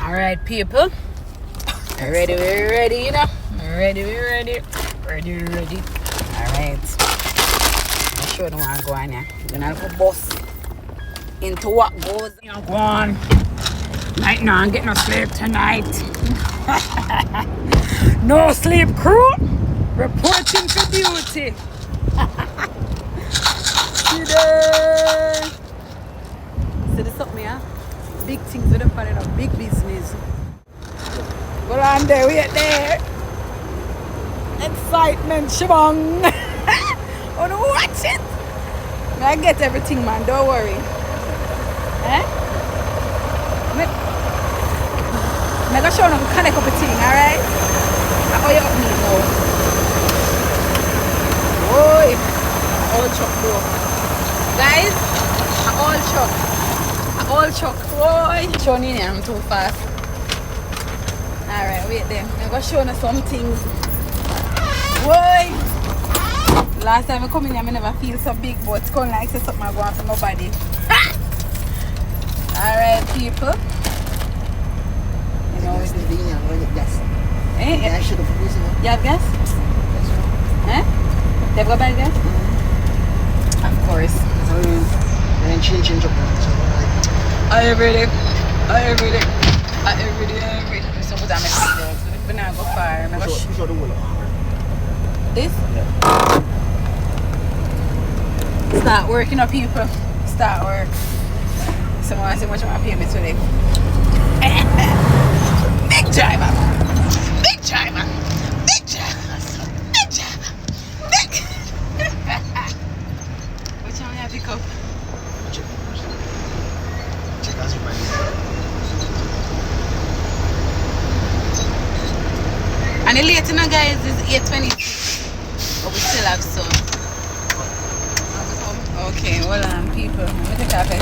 Alright, people. We're ready, you know? Ready. Alright. I'm sure don't want to go on here. We're gonna go bus into what goes. You know, go on. Night now, I'm getting no sleep tonight. No sleep, crew. Reporting for duty. Today. See this up me, huh? Big things with the fun of big business. Go on there, wait there. Excitement, shabong. Oh no, watch it. I get everything, man, don't worry. Eh? I'm gonna show you how to connect up a thing, alright? I owe you up me now. Oi! All truck though. Guys, all truck. Oi! Showing in here, I'm too fast. Alright, wait there. I'm gonna show you some things. Oi! Last time I come in here, I never feel so big, but it's going like something I want for my body. Alright, people. You know, gas. Eh? Yeah, I should have used it. You have gas? Eh? You have got bad gas? Mm-hmm. Of course. And change up. I ready. So put on my seatbelt. But now go far. This? Yeah. Start working up, people. Start work. Someone asked how much I pay me today. Big driver. Which one have you pick up? Check as you find And the late now, guys, is 8:26. But we still have some. Okay, hold on, people. Let me take off the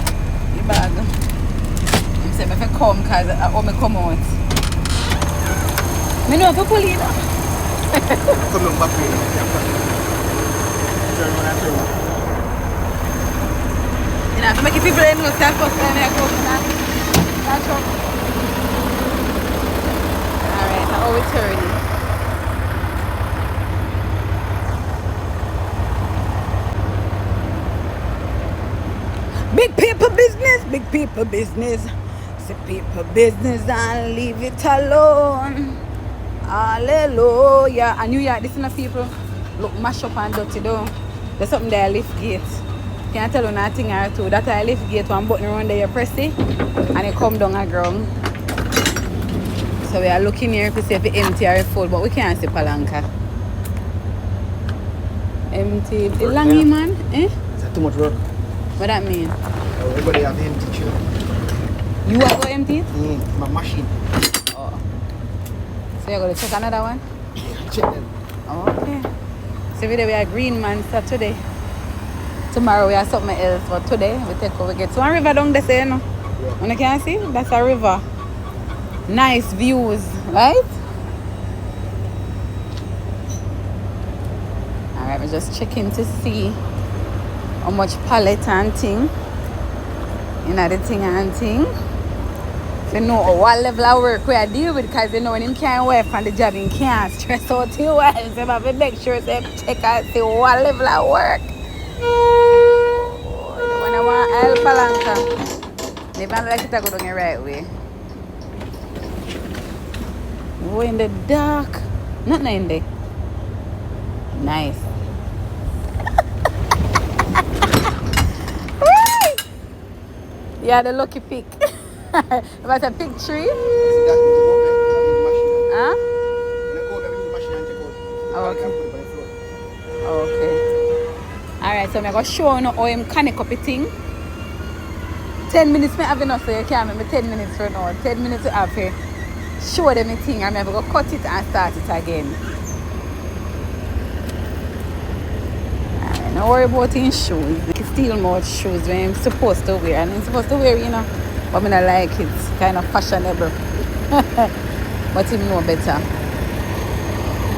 bag. I'm saying if I come because I want me come out. I know if I pull in. Come on, back here. You know, if I make people know start first time I come catch up. Alright, now we're turning. Big people business. Say people business and leave it alone. Hallelujah. And New York, this is people look mash up and dirty though. There's something there, lift gate. Can't tell you nothing or two. That I lift gate, one button around there, you press it and it come down the ground. So we are looking here to see if it's empty or full, but we can't see Palanca. Empty. The langy man, eh? Is that too much work? What that mean? Everybody have empty too. You are going empty it? My machine. Oh. So you're going to check another one? Yeah, check them. Okay. So we are green man Saturday. Tomorrow we have something else, but today we take over. We get one river down there, you know. Yeah. You can see? That's a river. Nice views, right? Alright, we're just checking to see how much pallet and thing. You know the thing and thing. So you know what level of work we are dealing with, because you know when him can't work from the job, he can't stress out too well. So I have to make sure to check out see what level of work. When I want help Palanca, they don't like it to go down the right way. Oh, in the dark. Nothing in there. Nice. Yeah, the lucky pick. About a big tree? Huh? Okay. Alright, so I'm going to show you how I'm connect up a thing. 10 minutes I have enough, so you can't make me 10 minutes for now. 10 minutes to have here. Show them a thing. I'm going to cut it and start it again. Alright, don't worry about in shoes. Steel mouth shoes when I'm supposed to wear. And I'm supposed to wear, you know. But I don't like it. It's kind of fashionable. But him know better.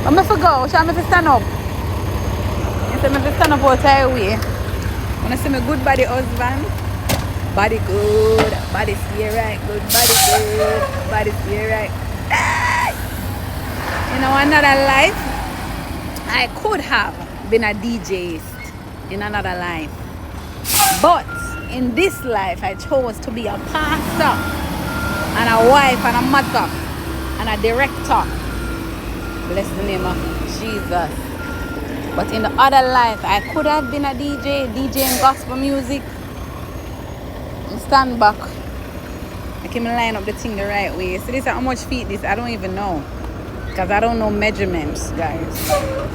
But I forgot. Shall I stand up? I say I stand up out the way. When I see my good body husband. Body good. Body stay right good. Body good. Nobody see it, right? You know, another life, I could have been a DJ in another life. But in this life, I chose to be a pastor and a wife and a mother and a director. Bless the name of Jesus. But in the other life, I could have been a DJ, DJing gospel music. Stand back. I can line up the thing the right way. So this is how much feet this, I don't even know. Because I don't know measurements, guys.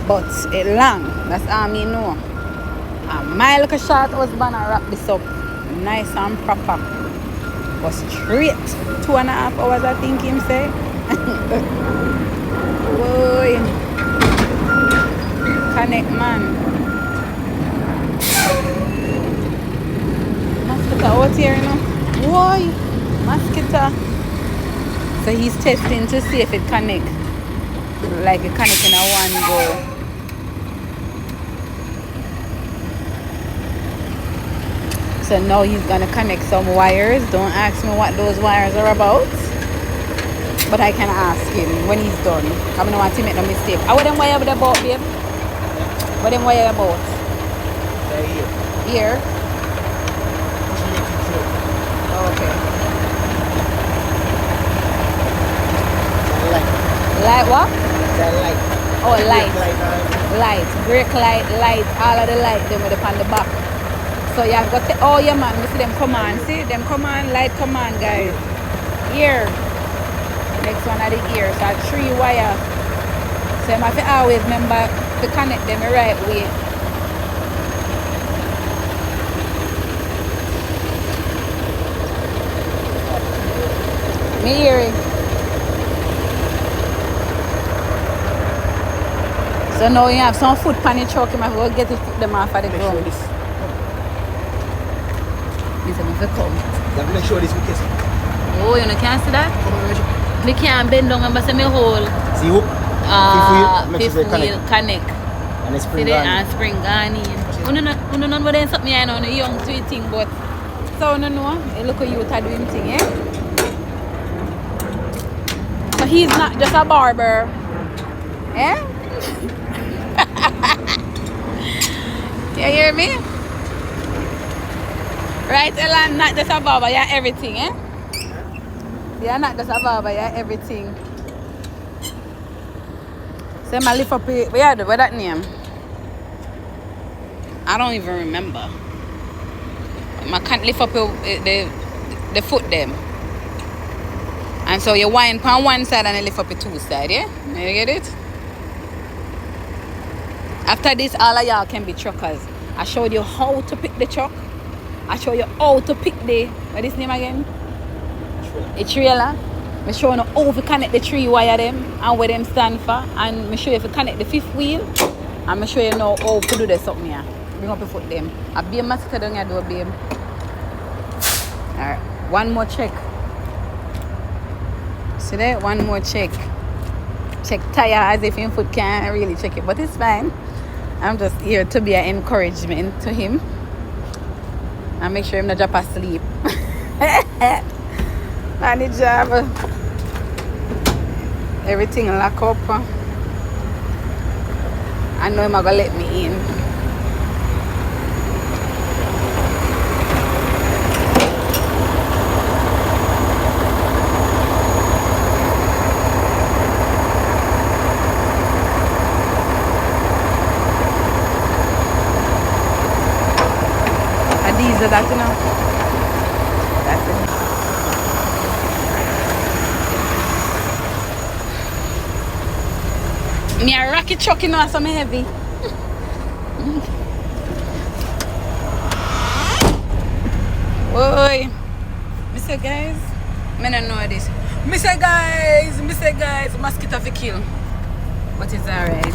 But it long. That's all me know. And my little short husband, I wrap this up nice and proper. But straight 2.5 hours, I think him say. Boy. Connect, man. Mosquito out here, you know. Boy. Mosquito. So he's testing to see if it connect. Like it connect in a one go. So now he's gonna connect some wires. Don't ask me what those wires are about. But I can ask him when he's done. I don't want to make no mistake. What them wire about, babe? What them wire about? Here. Okay. Light what? Light. Oh, light. Brake light, all of the light them with on the back. So you have got to, oh yeah man, you see them command. See them command, light command, guys. Here. Next one at the ear. So 3 wire. So you have to always remember to connect them the right way. Me hear it. So now you have some food pan the truck, you might go get it, put them off of the ground. This. This is the come. Make sure this weekend. Oh, you can't see that? Me can't bend down and say me hole. See hook? Fifth wheel connect. And the spring see that? And spring gone in. You know what they something I know, a young sweet thing, but so you know, look at you are doing thing, eh? So he's not just a barber. Eh? You hear me? Right, Ellen, not just a barber, you're everything, eh? You're not just a barber, you're everything. So I lift up it. What that name? I don't even remember. I can't lift up the foot them. And so you wind on one side and you lift up the 2 sides, yeah? You get it? After this, all of y'all can be truckers. I showed you how to pick the truck. I show you how to pick the, what is name again? A trailer. I show you how to connect the 3 wire them and where them stand for. And I show you if you connect the 5th wheel. And I show you now how to do this something here. Bring up your foot them. I be a master down here, do a babe. Alright, one more check. See there? One more check. Check tire as if your foot can't really check it, but it's fine. I'm just here to be an encouragement to him. And make sure him not drop asleep. And the job. Everything lock up. I know him gonna let me in. So that's enough. That's it. Me a rocket truck, you know, so me heavy. Oi. Mr. Guys, I don't know this. Mr. Guys, mosquito for kill. But it's alright.